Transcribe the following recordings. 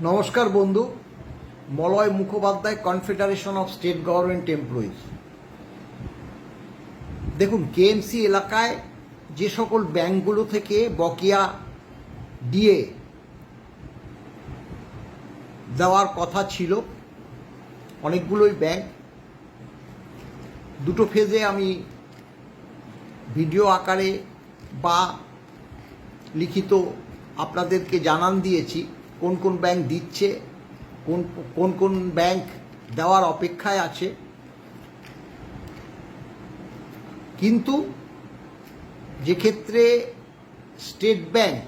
নমস্কার বন্ধু। Malay Mukhopadhyay, confederation of state government employees. দেখুন, কেএমসি এলাকায় যে সকল ব্যাংকগুলো থেকে বকেয়া ডিএ দেওয়ার কথা ছিল, অনেকগুলোই ব্যাংক, দুটো ফেজে আমি ভিডিও আকারে বা লিখিত আপনাদেরকে জানান দিয়েছি কোন কোন ব্যাংক দিচ্ছে, কোন কোন ব্যাংক দেওয়ার অপেক্ষায় আছে। কিন্তু যে ক্ষেত্রে স্টেট ব্যাংক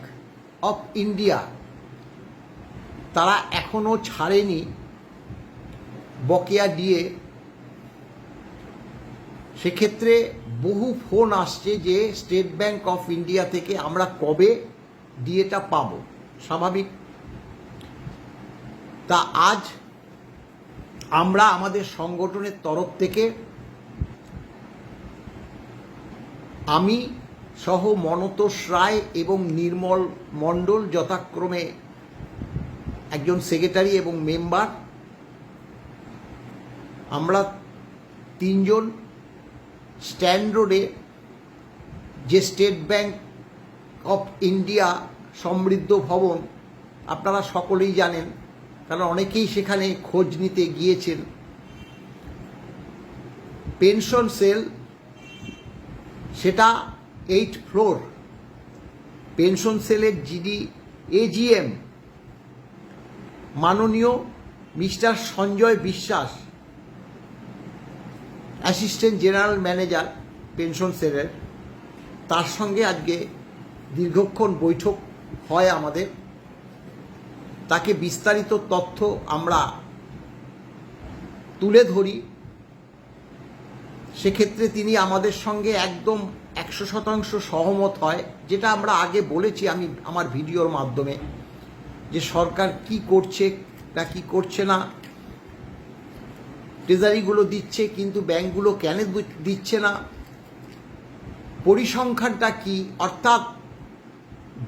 অফ ইন্ডিয়া তারা এখনো ছাড়েনি বকেয়া ডিএ, সেক্ষেত্রে বহু ফোন আসছে যে স্টেট ব্যাংক অফ ইন্ডিয়া থেকে আমরা কবে ডিএটা পাবো। স্বাভাবিক। তা আজ আমরা আমাদের সংগঠনের তরফ থেকে আমি সহ মনতোষ রায় এবং নির্মল মণ্ডল, যথাক্রমে একজন সেক্রেটারি এবং মেম্বার, আমরা তিনজন স্ট্যান্ড রোডে যে স্টেট ব্যাংক অফ ইন্ডিয়া সমৃদ্ধ ভবন, আপনারা সকলেই জানেন, কারণ অনেকেই সেখানে খোঁজ নিতে গিয়েছেন। পেনশন সেল, সেটা 8th ফ্লোর। পেনশন সেলের যিনি এজিএম মাননীয় mister Sanjay Biswas, assistant general manager pension সেলের, তার সঙ্গে আজকে দীর্ঘক্ষণ বৈঠক হয় আমাদের। তাকে বিস্তারিত তথ্য আমরা তুলে ধরি। সেক্ষেত্রে তিনি আমাদের সঙ্গে একদম 100% সহমত হয়, যেটা আমরা আগে বলেছি আমি আমার ভিডিওর মাধ্যমে, যে সরকার কি করছে না কি করছে না। ট্রেজারিগুলো দিচ্ছে কিন্তু ব্যাংকগুলো কেন দিচ্ছে না, পরিসংখ্যানটা কি, অর্থাৎ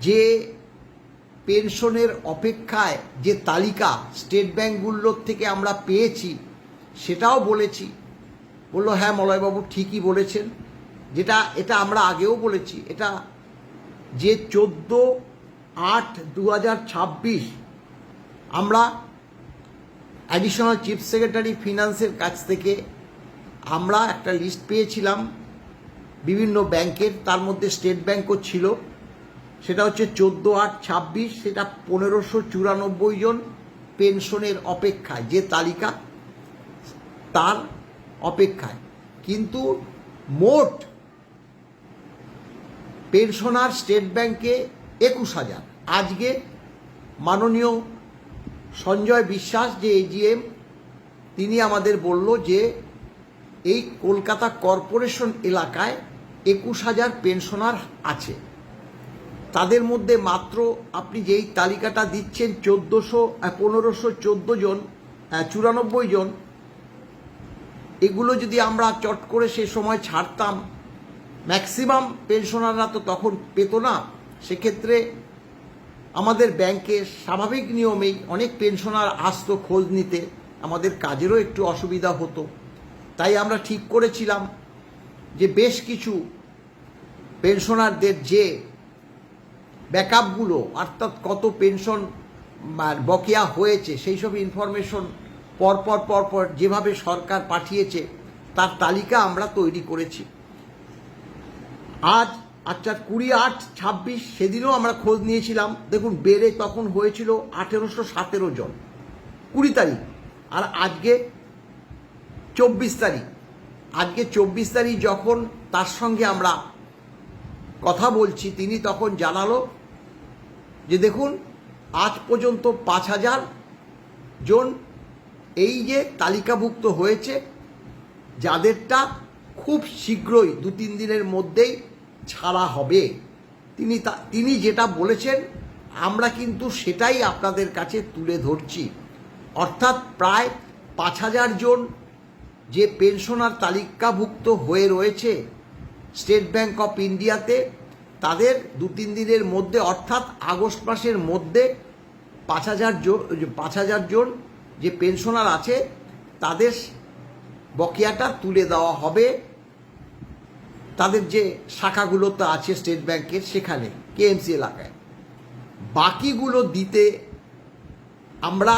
যে পেনশনের অপেক্ষায় যে তালিকা স্টেট ব্যাংকগুলোর থেকে আমরা পেয়েছি সেটাও বলেছি। বললো হ্যাঁ মলয়বাবু ঠিকই বলেছেন, এটা আমরা আগেও বলেছি। এটা যে 14/8/2026 আমরা অ্যাডিশনাল চিফ সেক্রেটারি ফিনান্সের কাছ থেকে আমরা একটা লিস্ট পেয়েছিলাম বিভিন্ন ব্যাংকের, তার মধ্যে স্টেট ব্যাংকও ছিল। সেটা হচ্ছে 14/8/26, সেটা 1594 জন পেনশনের অপেক্ষায়, যে তালিকা তার অপেক্ষায়। কিন্তু মোট পেনশনার স্টেট ব্যাংকে 21,000। আজকে মাননীয় সঞ্জয় বিশ্বাস, যে এজিএম, তিনি আমাদের বলল যে এই কলকাতা কর্পোরেশন এলাকায় 21,000 পেনশনার আছে। তাদের মধ্যে মাত্র আপনি যেই তালিকাটা দিচ্ছেন 1514 জন, 94 জন, এগুলো যদি আমরা চট করে সে সময় ছাড়তাম, ম্যাক্সিমাম পেনশনাররা তো তখন পেত না। সেক্ষেত্রে আমাদের ব্যাংকে স্বাভাবিক নিয়মেই অনেক পেনশনার আসতো খোঁজ নিতে, আমাদের কাজেরও একটু অসুবিধা হতো। তাই আমরা ঠিক করেছিলাম যে বেশ কিছু পেনশনারদের যে ব্যাকআপগুলো, অর্থাৎ কত পেনশন বকেয়া হয়েছে সেই সব ইনফরমেশন পরপর যেভাবে সরকার পাঠিয়েছে তার তালিকা আমরা তৈরি করেছি। আজ 20/8/26 সেদিনও আমরা খোঁজ নিয়েছিলাম। দেখুন, বেড়ে তখন হয়েছিল 1817 জন 20 তারিখ, আর আজকে 24 তারিখ। আজকে 24 তারিখ যখন তার সঙ্গে আমরা কথা বলছি, তিনি তখন জানালো যে দেখুন, আজ পর্যন্ত 5,000 জন এই যে তালিকাভুক্ত হয়েছে, যাদেরটা খুব শীঘ্রই 2-3 দিনের মধ্যেই ছাড়া হবে। তিনি যেটা বলেছেন আমরা কিন্তু সেটাই আপনাদের কাছে তুলে ধরছি। অর্থাৎ প্রায় 5,000 জন যে পেনশনার তালিকাভুক্ত হয়ে রয়েছে স্টেট ব্যাংক অফ ইন্ডিয়াতে, তাদের 2-3 দিনের মধ্যে, অর্থাৎ আগস্ট মাসের মধ্যে 5,000 জন যে পেনশনার আছে তাদের বকেয়াটা তুলে দেওয়া হবে তাদের যে শাখাগুলোতে আছে স্টেট ব্যাংকের সেখানে কেএমসি এলাকায়। বাকিগুলো দিতে আমরা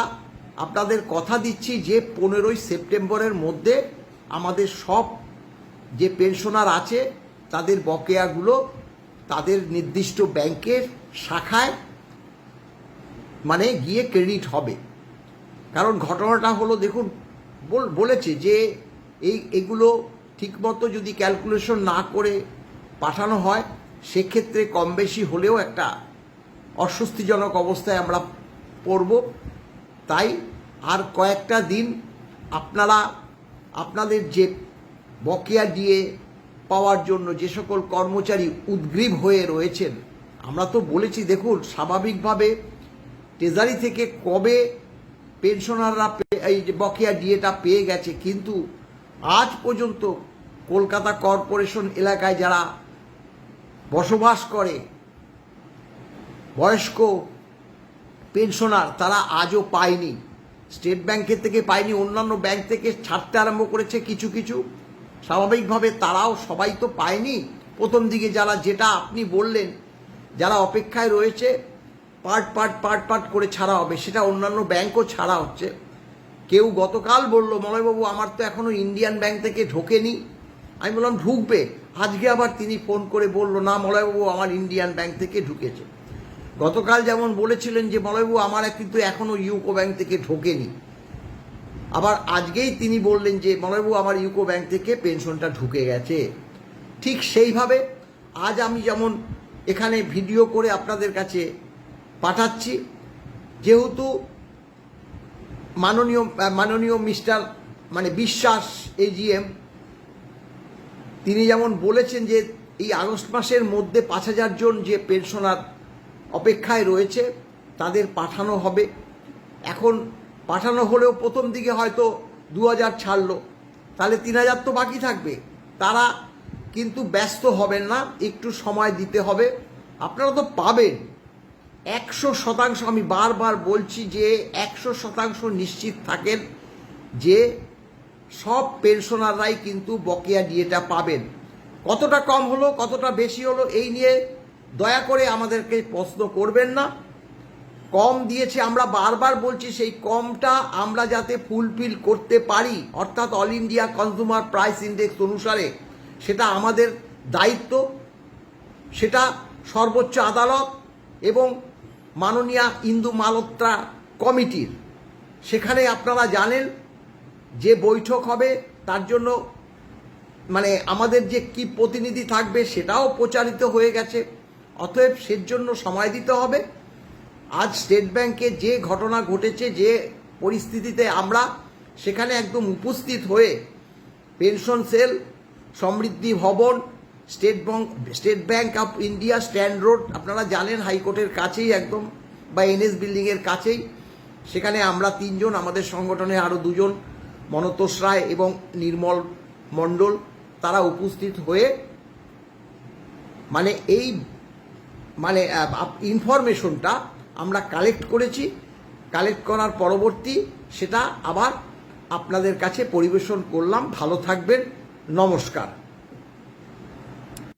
আপনাদের কথা দিচ্ছি যে 15ই সেপ্টেম্বরের মধ্যে আমাদের সব যে পেনশনার আছে তাদের বকেয়াগুলো তাদের নির্দিষ্ট ব্যাংকের শাখায় মানে গিয়ে ক্রেডিট হবে। কারণ ঘটনাটা হলো দেখুন বলেছে যে এগুলো ঠিকমতো যদি ক্যালকুলেশন না করে পাঠানো হয় সেক্ষেত্রে কম বেশি হলেও একটা অস্বস্তিজনক অবস্থায় আমরা পড়ব। তাই আর কয়েকটা দিন আপনারা আপনাদের যে বকেয়া দিয়ে পাওয়ার জন্য যে সকল কর্মচারী উদ্গ্রীব হয়ে রয়েছেন, আমরা তো বলেছি দেখুন স্বাভাবিকভাবে ট্রেজারি থেকে কবে পেনশনাররা এই যে বকেয়া ডিএটা পেয়ে গেছে, কিন্তু আজ পর্যন্ত কলকাতা কর্পোরেশন এলাকায় যারা বসবাস করে বয়স্ক পেনশনার তারা আজও পায়নি। স্টেট ব্যাংকের থেকে পায়নি, অন্যান্য ব্যাংক থেকে ছাড়তে আরম্ভ করেছে কিছু কিছু। স্বাভাবিকভাবে তারাও সবাই তো পায়নি প্রথম দিকে। যারা যেটা আপনি বললেন যারা অপেক্ষায় রয়েছে পার্ট করে ছাড়া হবে, সেটা অন্যান্য ব্যাংকও ছাড়া হচ্ছে। কেউ গতকাল বলল মলয়বাবু আমার তো এখনও ইন্ডিয়ান ব্যাংক থেকে ঢোকেনি। আমি বললাম ঢুকবে। আজকে আবার তিনি ফোন করে বলল না মলয়বাবু আমার ইন্ডিয়ান ব্যাংক থেকে ঢুকেছে। গতকাল যেমন বলেছিলেন যে মলয়বাবু আমার কিন্তু এখনও ইউকো ব্যাংক থেকে ঢোকেনি, আবার আজকেই তিনি বললেন যে মলয়বাবু আমার ইউকো ব্যাংক থেকে পেনশনটা ঢুকে গেছে। ঠিক সেইভাবে আজ আমি যেমন এখানে ভিডিও করে আপনাদের কাছে পাঠাচ্ছি, যেহেতু মাননীয় মিস্টার বিশ্বাস এজিএম তিনি যেমন বলেছেন যে এই আগস্ট মাসের মধ্যে 5,000 জন যে পেনশনার অপেক্ষায় রয়েছে তাদের পাঠানো হবে। এখন পাঠানো হলেও প্রথম দিকে হয়তো 2,000 ছাড়লো, তাহলে 3,000 তো বাকি থাকবে। তারা কিন্তু ব্যস্ত হবেন না, একটু সময় দিতে হবে। আপনারা তো পাবেন 100%। আমি বারবার বলছি যে 100% নিশ্চিত থাকেন যে সব পেনশনাররাই কিন্তু বকেয়া ডিএটা পাবেন। কতটা কম হলো কতটা বেশি হলো এই নিয়ে দয়া করে আমাদেরকে প্রশ্ন করবেন না। কম দিয়েছে আমরা বারবার বলছি, সেই কমটা আমরা যাতে ফুলফিল করতে পারি অর্থাৎ all India consumer price index অনুসারে, সেটা আমাদের দায়িত্ব। সেটা সর্বোচ্চ আদালত এবং মাননীয়া ইন্দু মালহোত্রা কমিটির সেখানে আপনারা জানেন যে বৈঠক হবে, তার জন্য আমাদের যে কি প্রতিনিধি থাকবে সেটাও প্রচারিত হয়ে গেছে। অতএব সের জন্য সময় দিতে হবে। আজ স্টেট ব্যাংকে যে ঘটনা ঘটেছে, যে পরিস্থিতিতে আমরা সেখানে একদম উপস্থিত হয়ে পেনশন সেল, সমৃদ্ধি ভবন, state bank of India stand road আপনারা জানেন হাইকোর্টের কাছেই একদম, বা এনএস বিল্ডিংয়ের কাছেই, সেখানে আমরা 3 জন, আমাদের সংগঠনে আরও 2 জন মনতোষ রায় এবং নির্মল মণ্ডল, তারা উপস্থিত হয়ে এই ইনফরমেশনটা আমরা কালেক্ট করেছি। কালেক্ট করার পরবর্তী সেটা আবার আপনাদের কাছে পরিবেশন করলাম। ভালো থাকবেন, নমস্কার।